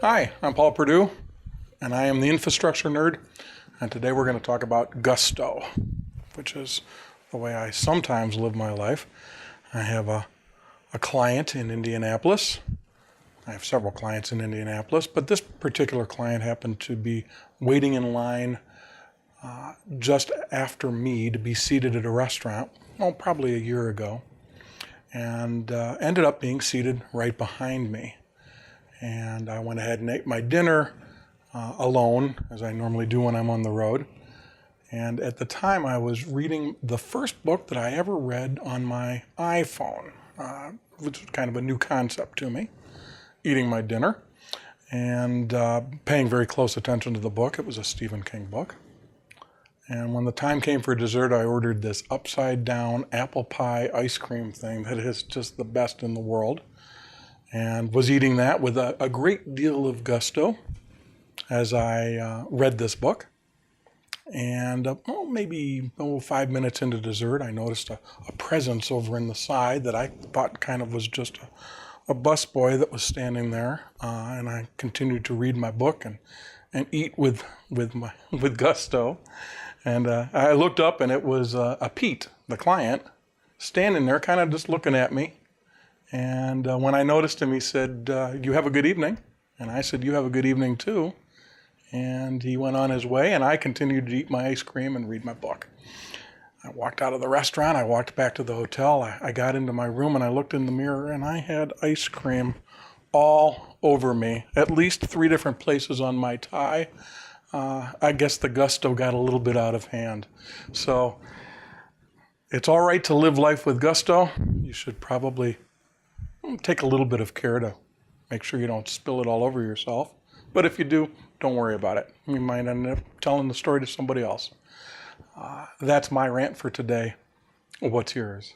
Hi, I'm Paul Perdue, and I am the infrastructure nerd. And today we're going to talk about gusto, which is the way I sometimes live my life. I have a client in Indianapolis. I have several clients in Indianapolis, but this particular client happened to be waiting in line just after me to be seated at a restaurant, probably a year ago, and ended up being seated right behind me. And I went ahead and ate my dinner alone, as I normally do when I'm on the road. And at the time, I was reading the first book that I ever read on my iPhone, which was kind of a new concept to me, eating my dinner and paying very close attention to the book. It was a Stephen King book. And when the time came for dessert, I ordered this upside down apple pie ice cream thing that is just the best in the world, and was eating that with a great deal of gusto as I read this book. And maybe 5 minutes into dessert, I noticed a presence over in the side that I thought kind of was just a busboy that was standing there. And I continued to read my book and eat with gusto. And I looked up, and it was a Pete, the client, standing there kind of just looking at me. And when I noticed him, he said, "You have a good evening." And I said, "You have a good evening too." And he went on his way, and I continued to eat my ice cream and read my book. I walked out of the restaurant. I walked back to the hotel. I got into my room, and I looked in the mirror, and I had ice cream all over me, at least 3 different places on my tie. I guess the gusto got a little bit out of hand. So it's all right to live life with gusto. You should probably take a little bit of care to make sure you don't spill it all over yourself. But if you do, don't worry about it. You might end up telling the story to somebody else. That's my rant for today. What's yours?